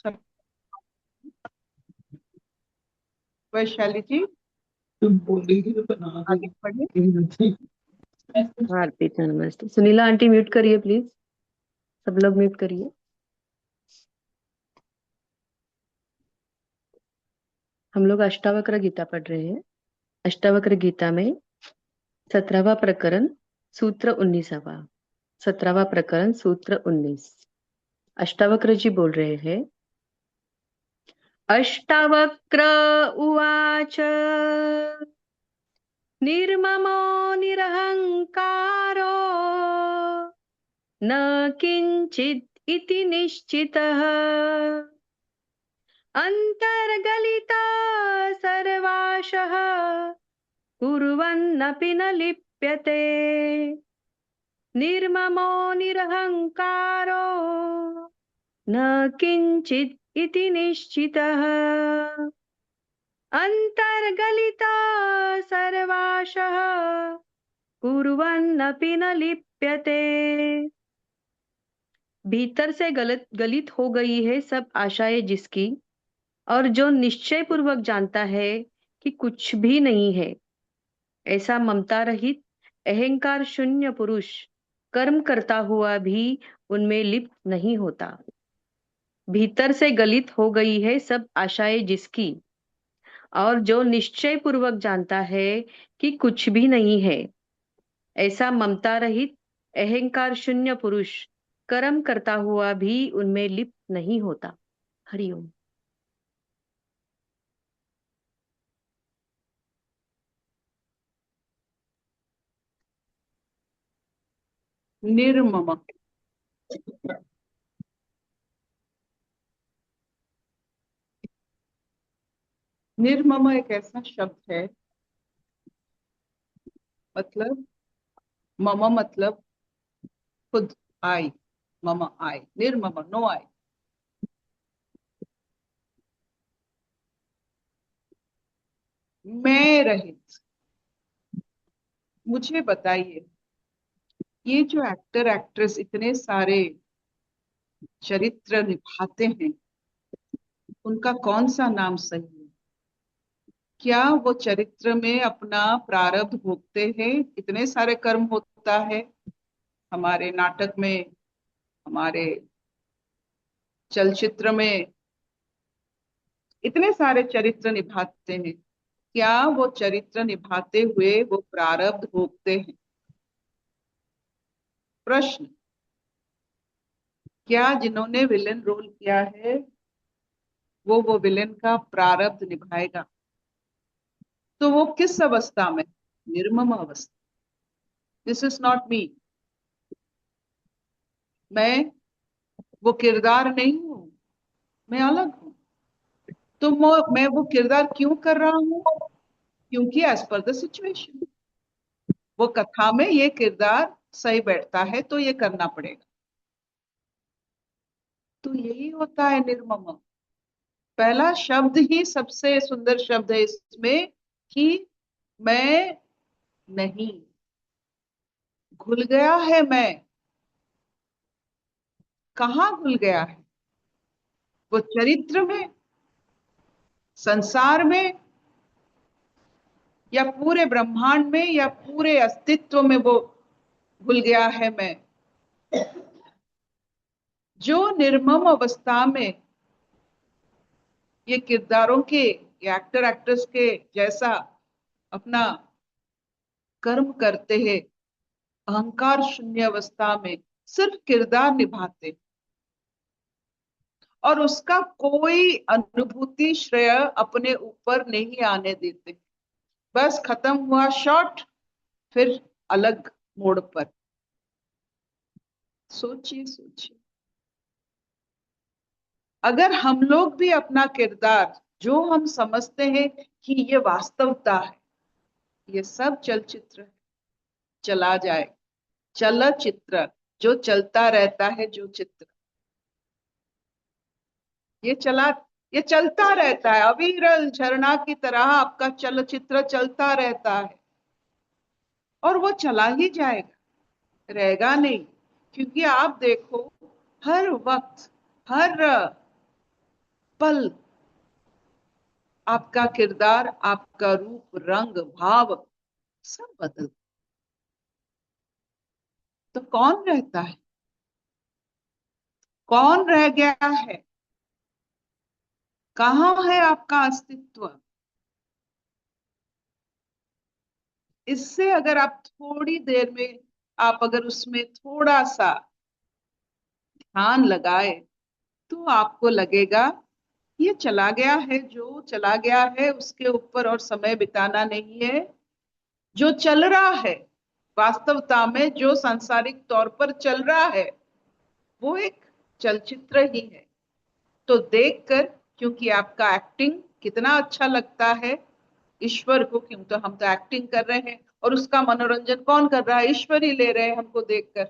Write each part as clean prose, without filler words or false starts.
सब वैशाली जी तुम बोलेगी तो बना आगे बढ़े। देगी। हार्दिक नमस्ते। सुनीला आंटी म्यूट करिए प्लीज। सब लोग म्यूट करिए। हम लोग अष्टावक्र गीता पढ़ रहे हैं। अष्टावक्र गीता में 17वां प्रकरण सूत्र 19वां। 17वां प्रकरण सूत्र 19। अष्टावक्र जी बोल रहे हैं। अष्टावक्र उवाच निर्ममो निरहंकारो न किंचित् इति निश्चितः अन्तर्गलिता सर्वाशः कुर्वन्नपि न लिप्यते निर्ममो निरहङ्कारो न किञ्चित् इति निश्चितः अन्तर्गलिता सर्वाशः कुर्वन्नपि न लिप्यते। भीतर से गलित हो गई है सब आशाएं जिसकी, और जो निश्चय पूर्वक जानता है कि कुछ भी नहीं है, ऐसा ममता रहित अहंकार शून्य पुरुष कर्म करता हुआ भी उनमें लिप्त नहीं होता। भीतर से गलित हो गई है सब आशाएं जिसकी, और जो निश्चय पूर्वक जानता है कि कुछ भी नहीं है, ऐसा ममता रहित अहंकार शून्य पुरुष कर्म करता हुआ भी उनमें लिप्त नहीं होता। हरिओम। निर्मम। निर्मम एक ऐसा शब्द है, मतलब मम मतलब खुद, आई। मम आई, निर्मम नो आई। मैं रहित। मुझे बताइए, ये जो एक्टर एक्ट्रेस इतने सारे चरित्र निभाते हैं, उनका कौन सा नाम सही है? क्या वो चरित्र में अपना प्रारब्ध भोगते हैं? इतने सारे कर्म होता है हमारे नाटक में, हमारे चलचित्र में, इतने सारे चरित्र निभाते हैं। क्या वो चरित्र निभाते हुए वो प्रारब्ध भोगते हैं? प्रश्न। क्या जिन्होंने विलेन रोल किया है वो विलेन का प्रारब्ध निभाएगा? तो वो किस अवस्था में? निर्मम अवस्था। This is not me. मैं वो किरदार नहीं हूं, मैं अलग हूं। तो मैं वो किरदार क्यों कर रहा हूं? क्योंकि एज पर द सिचुएशन, वो कथा में ये किरदार सही बैठता है तो ये करना पड़ेगा। तो यही होता है निर्मम। पहला शब्द ही सबसे सुंदर शब्द है इसमें, कि मैं नहीं। घुल गया है मैं। कहाँ घुल गया है? वो चरित्र में, संसार में, या पूरे ब्रह्मांड में, या पूरे अस्तित्व में वो घुल गया है मैं। जो निर्मम अवस्था में ये किरदारों के, ये एक्टर एक्ट्रेस के जैसा अपना कर्म करते हैं, अहंकार शून्य अवस्था में सिर्फ किरदार निभाते, और उसका कोई अनुभूति श्रेय अपने ऊपर नहीं आने देते। बस खत्म हुआ शॉट, फिर अलग मोड़ पर। सोचिए सोचिए, अगर हम लोग भी अपना किरदार, जो हम समझते हैं कि ये वास्तवता है, ये सब चलचित्र है, चला जाए। चलचित्र, जो चलता रहता है, जो चित्र, ये चला, ये चलता रहता है अविरल झरना की तरह। आपका चलचित्र चलता रहता है और वो चला ही जाएगा, रहेगा नहीं। क्योंकि आप देखो, हर वक्त, हर पल आपका किरदार, आपका रूप, रंग, भाव सब बदल। तो कौन रहता है, कौन रह गया है, कहाँ है आपका अस्तित्व? इससे अगर आप थोड़ी देर में, आप अगर उसमें थोड़ा सा ध्यान लगाए तो आपको लगेगा ये चला गया है, जो चला गया है उसके ऊपर और समय बिताना नहीं है। जो चल रहा है वास्तवता में, जो सांसारिक तौर पर चल रहा है, वो एक चलचित्र ही है। तो देखकर, क्योंकि आपका एक्टिंग कितना अच्छा लगता है ईश्वर को, क्यों तो हम तो एक्टिंग कर रहे हैं और उसका मनोरंजन कौन कर रहा है? ईश्वर ही ले रहे हैं हमको देखकर,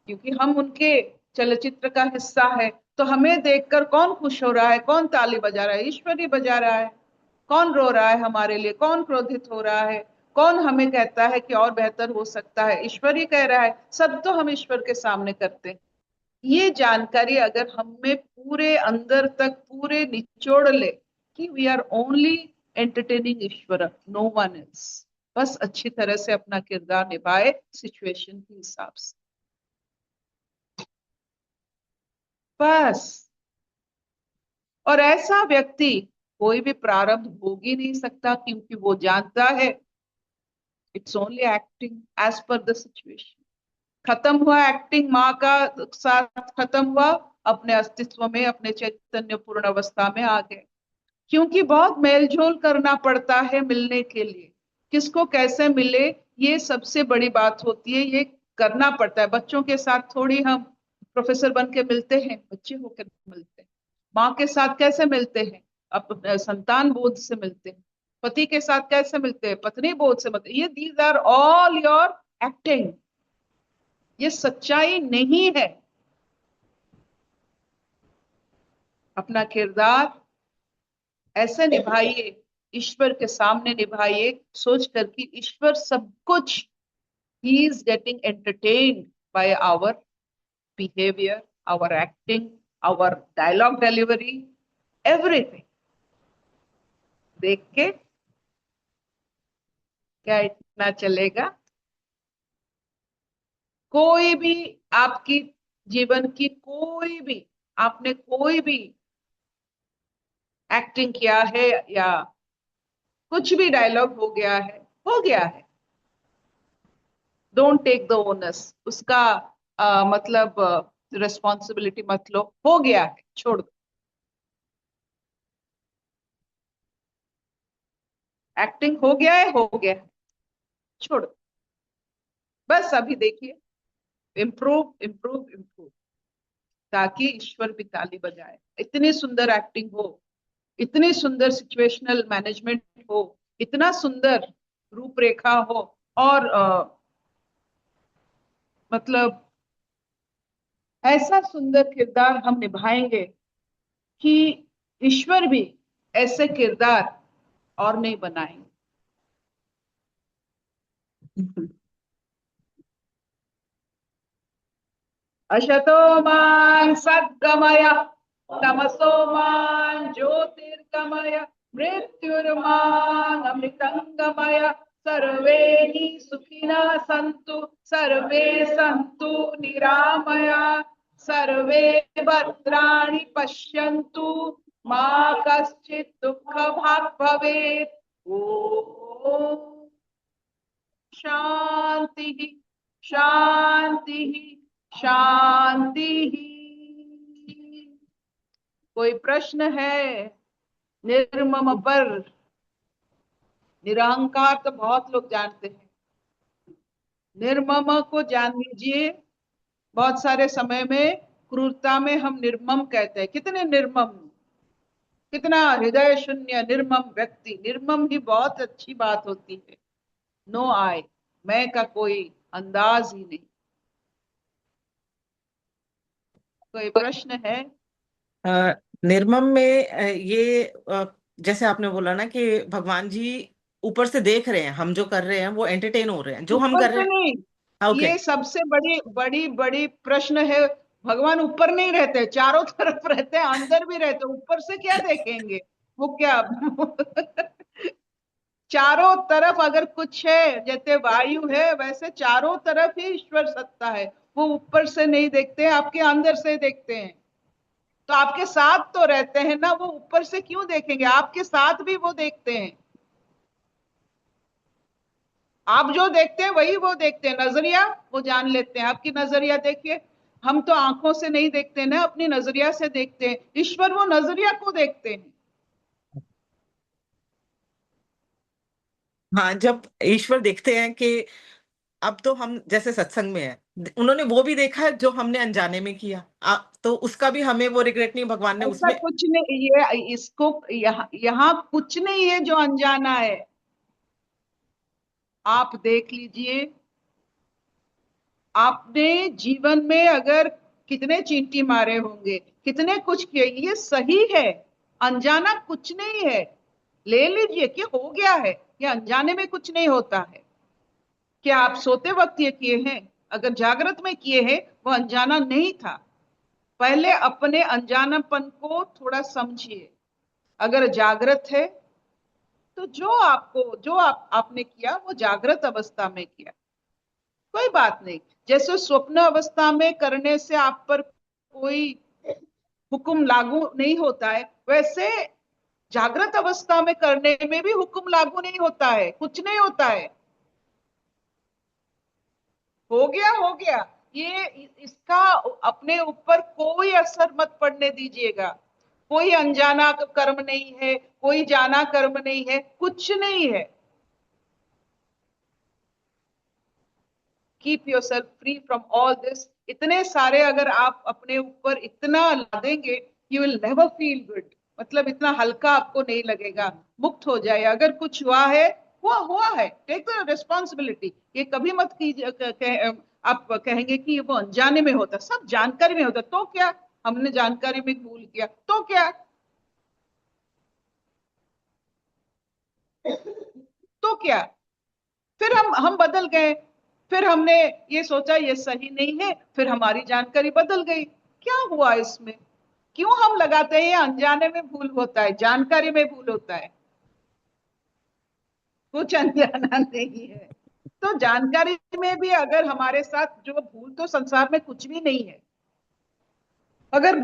क्योंकि हम उनके चलचित्र का हिस्सा है। तो हमें देखकर कौन खुश हो रहा है, कौन ताली बजा रहा है? ईश्वर ही बजा रहा है। कौन रो रहा है हमारे लिए, कौन क्रोधित हो रहा है, कौन हमें कहता है कि और बेहतर हो सकता है? ईश्वर ही कह रहा है। सब तो हम ईश्वर के सामने करते हैं। ये जानकारी अगर हमें पूरे अंदर तक पूरे निचोड़ ले कि वी आर ओनली एंटरटेनिंग ईश्वर, नो वन एल्स, बस अच्छी तरह से अपना किरदार निभाए सिचुएशन के हिसाब से, बस। और ऐसा व्यक्ति कोई भी प्रारब्ध भोग ही नहीं सकता, क्योंकि वो जानता है it's only acting as per the situation. खत्म हुआ एक्टिंग, माँ का साथ खत्म हुआ, अपने अस्तित्व में, अपने चैतन्य पूर्ण अवस्था में आ गए। क्योंकि बहुत मेलझोल करना पड़ता है मिलने के लिए। किसको कैसे मिले, ये सबसे बड़ी बात होती है, ये करना पड़ता है। बच्चों के साथ थोड़ी हम प्रोफेसर बन के मिलते हैं, बच्चे होकर मिलते हैं। माँ के साथ कैसे मिलते हैं? अब संतान बोध से मिलते हैं। पति के साथ कैसे मिलते हैं? पत्नी बोध से मिलते हैं। ये these are all your acting, ये सच्चाई नहीं है। अपना किरदार ऐसे निभाइए, ईश्वर के सामने निभाइए, सोच कर कि ईश्वर सब कुछ, he is getting entertained by our behaviour, our acting, our dialogue delivery, everything. देख के क्या इतना चलेगा? कोई भी आपकी जीवन की कोई भी, आपने कोई भी एक्टिंग किया है या कुछ भी डायलॉग हो गया है, हो गया है। डोंट टेक द ओनस, उसका मतलब रिस्पॉन्सिबिलिटी मत लो, हो गया है, छोड़ दो। एक्टिंग हो गया है, हो गया है, छोड़ दो। बस अभी देखिए, इम्प्रूव इम्प्रूव इम्प्रूव, ताकि ईश्वर भी ताली बजाए। इतनी सुंदर एक्टिंग हो, इतनी सुंदर सिचुएशनल मैनेजमेंट हो, इतना सुंदर रूपरेखा हो, और मतलब ऐसा सुंदर किरदार हम निभाएंगे कि ईश्वर भी ऐसे किरदार और नहीं बनाएंगे। अशतो मां सद्गमय, तमसो मां ज्योतिर्गमय, मृत्युर्मां अमृतंगमय। सर्वे हि सुखिनः सन्तु, सर्वे सन्तु निरामया, सर्वे भद्राणि पश्यन्तु, मा कश्चित् दुःखभाग् भवेत्। ॐ शांति शांति शांति। कोई प्रश्न है? निर्मम पर निरहंकार तो बहुत लोग जानते हैं, निर्मम को जान लीजिए। बहुत सारे समय में क्रूरता में हम निर्मम कहते हैं, कितने निर्मम, कितना हृदय शून्य निर्मम व्यक्ति। निर्मम ही बहुत अच्छी बात होती है। नो आय, मैं का कोई अंदाज ही नहीं। कोई प्रश्न है? निर्मम में जैसे आपने बोला ना कि भगवान जी ऊपर से देख रहे हैं, हम जो कर रहे हैं वो एंटरटेन हो रहे हैं, जो हम ऊपर कर रहे से नहीं, हैं। ओके। ये सबसे बड़ी बड़ी बड़ी प्रश्न है। भगवान ऊपर नहीं रहते, चारों तरफ रहते हैं, अंदर भी रहते, ऊपर से क्या देखेंगे? वो क्या चारों तरफ अगर कुछ है, जैसे वायु है वैसे चारों तरफ ही ईश्वर सत्ता है। वो ऊपर से नहीं देखते हैं, आपके अंदर से देखते हैं। तो आपके साथ तो रहते हैं ना, वो ऊपर से क्यों देखेंगे? आपके साथ भी वो देखते हैं। आप जो देखते हैं वही वो देखते हैं, नजरिया वो जान लेते हैं। आपकी नजरिया देखिए, हम तो आंखों से नहीं देखते ना, अपनी नजरिया से देखते हैं। ईश्वर वो नजरिया को देखते हैं। हाँ, जब ईश्वर देखते हैं कि अब तो हम जैसे सत्संग में है, उन्होंने वो भी देखा है जो हमने अनजाने में किया, तो उसका भी हमें वो रिग्रेट नहीं, भगवान ने ऐसा उसमें। कुछ नहीं, ये इसको यहाँ कुछ नहीं है जो अनजाना है। आप देख लीजिए, आपने जीवन में अगर कितने चींटी मारे होंगे, कितने कुछ किए, ये सही है। अनजाना कुछ नहीं है। ले लीजिए कि हो गया है, ये अनजाने में कुछ नहीं होता है। क्या आप सोते वक्त ये किए हैं? अगर जागृत में किए हैं, वो अनजाना नहीं था। पहले अपने अनजानापन को थोड़ा समझिए। अगर जागृत है तो आपने किया वो जागृत अवस्था में किया, कोई बात नहीं। जैसे स्वप्न अवस्था में करने से आप पर कोई हुक्म लागू नहीं होता है, वैसे जागृत अवस्था में करने में भी हुक्म लागू नहीं होता है, कुछ नहीं होता है। हो गया हो गया। ये इसका अपने ऊपर कोई असर मत पड़ने दीजिएगा। कोई अनजाना कर्म नहीं है, कोई जाना कर्म नहीं है, कुछ नहीं है। Keep your self free from all this. इतने सारे अगर आप अपने ऊपर इतना ला देंगे, you will never feel good. मतलब इतना हल्का आपको नहीं लगेगा। मुक्त हो जाए। अगर कुछ हुआ है, हुआ हुआ है, टेक द रिस्पॉन्सिबिलिटी। ये कभी मत कीजिए आप कहेंगे कि वो अनजाने में होता, सब जानकारी में होता। तो क्या, हमने जानकारी में भूल किया तो क्या? तो क्या? फिर हम बदल गए। फिर हमने ये सोचा ये सही नहीं है, फिर हमारी जानकारी बदल गई। क्या हुआ इसमें? क्यों हम लगाते हैं ये अनजाने में भूल होता है, जानकारी में भूल होता है? कुछ अनजाना नहीं है। तो जानकारी में भी अगर हमारे साथ जो भूल, तो संसार में कुछ भी नहीं है। अगर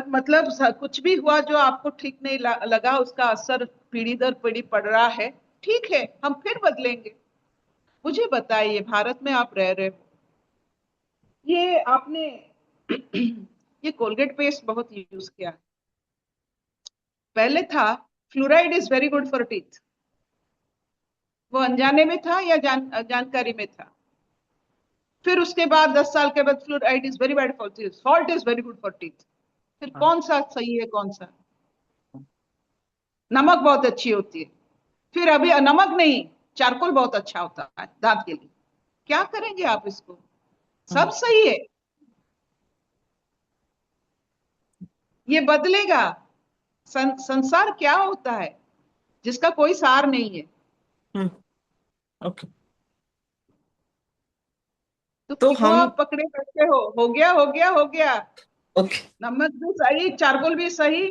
मतलब कुछ भी हुआ जो आपको ठीक नहीं लगा, उसका असर पीढ़ी दर पीढ़ी पड़ रहा है, ठीक है, हम फिर बदलेंगे। मुझे बताइए, भारत में आप रह रहे हो, ये आपने ये कोलगेट पेस्ट बहुत यूज किया। पहले था fluoride is very good for teeth. वो अनजाने में था या जानकारी में था? फिर उसके बाद 10 साल के बाद fluoride is very bad for teeth, salt is very good for teeth. फिर हाँ। कौन सा सही है, कौन सा? नमक बहुत अच्छी होती है। फिर अभी नमक नहीं, चारकोल बहुत अच्छा होता है दांत के लिए। क्या करेंगे आप इसको? सब सही है। ये बदलेगा। संसार क्या होता है जिसका कोई सार नहीं है? हम्म। ओके। तो तो क्यों हम। आप पकड़े बैठे हो गया हो गया हो गया। ओके। नमक भी सही, चारकोल भी सही,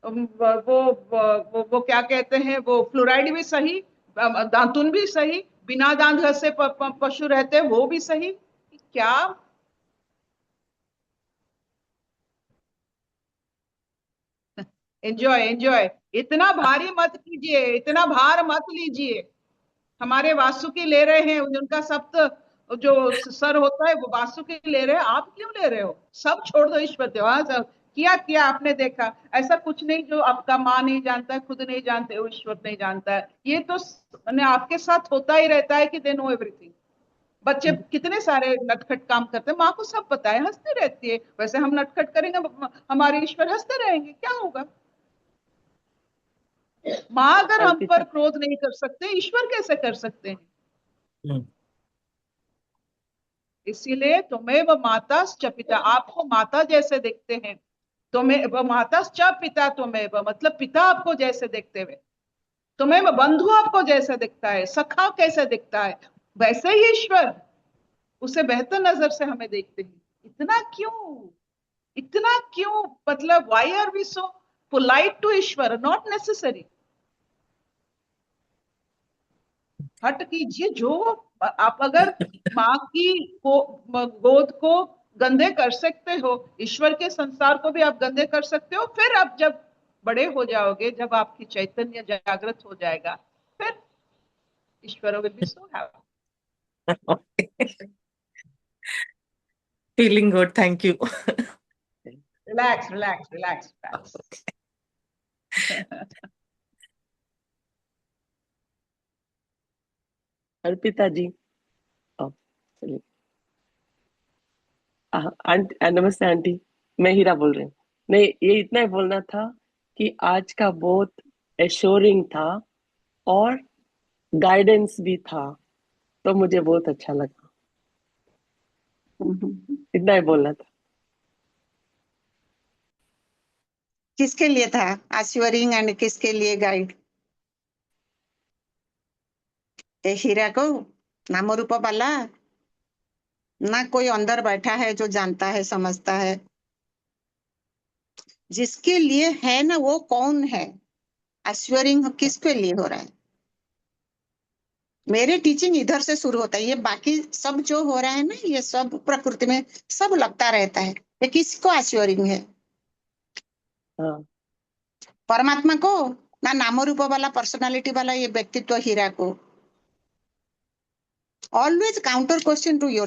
वो क्या कहते हैं, वो फ्लोराइड भी सही, दातुन भी सही, बिना दांत घसे पशु रहते हैं वो भी सही। क्या? Enjoy enjoy. इतना भारी मत कीजिए, इतना भार मत लीजिए। हमारे वासुकी ले रहे हैं, उनका सप्त जो सर होता है वो वासुकी ले रहे हैं, आप क्यों ले रहे हो? सब छोड़ दो, ईश्वर देव। हाँ, सब किया किया आपने देखा। ऐसा कुछ नहीं जो आपका माँ नहीं जानता है, खुद नहीं जानते हो, ईश्वर नहीं जानता है। ये तो आपके साथ होता ही रहता है कि दे नो एवरीथिंग। बच्चे कितने सारे नटखट काम करते हैं, माँ को सब पता है, हंसती रहती है। वैसे हम नटखट करेंगे, हमारे ईश्वर हंसते रहेंगे, क्या होगा? माँ अगर हम पर कल्पिता। क्रोध नहीं कर सकते, ईश्वर कैसे कर सकते हैं? हम्म। इसीलिए तुम्हें व माता च पिता, आपको माता जैसे देखते हैं। तुम्हें व माता च पिता, तुम्हें व मतलब पिता आपको जैसे देखते हुए, तुम्हें व बंधु आपको जैसे दिखता है, सखा कैसे दिखता है, वैसे ही ईश्वर उसे बेहतर नजर से हमें देखते हैं। इतना क्यों? इतना क्यों, मतलब why are we so polite to Ishwar? Not necessary. हट कीजिए। जो आप अगर माँ की गोद को गंदे कर सकते हो, ईश्वर के संसार को भी आप गंदे कर सकते हो। फिर आप जब बड़े हो जाओगे, जब आपकी चैतन्य जागृत हो जाएगा, फिर Ishwar will be so happy. Feeling good, thank you. Relax relax relax relax. Arpita ji. चलिए। आंटी नमस्ते आंटी, मैं हीरा बोल रही हूँ। नहीं, ये इतना ही बोलना था कि आज का बहुत एश्योरिंग था और गाइडेंस भी था, तो मुझे बहुत अच्छा लगा। इतना ही बोलना था। किसके लिए था आश्वरिंग एंड किसके लिए गाइड? हीरा को, नाम रूप वाला, ना कोई अंदर बैठा है जो जानता है समझता है? जिसके लिए है ना, वो कौन है? आश्वरिंग किसके लिए हो रहा है? मेरे टीचिंग इधर से शुरू होता है। ये बाकी सब जो हो रहा है ना, ये सब प्रकृति में सब लगता रहता है। ये किसको आश्वरिंग है? हाँ, परमात्मा को, ना नाम रूप वाला पर्सनालिटी वाला ये व्यक्तित्व हीरा को? Always counter question to your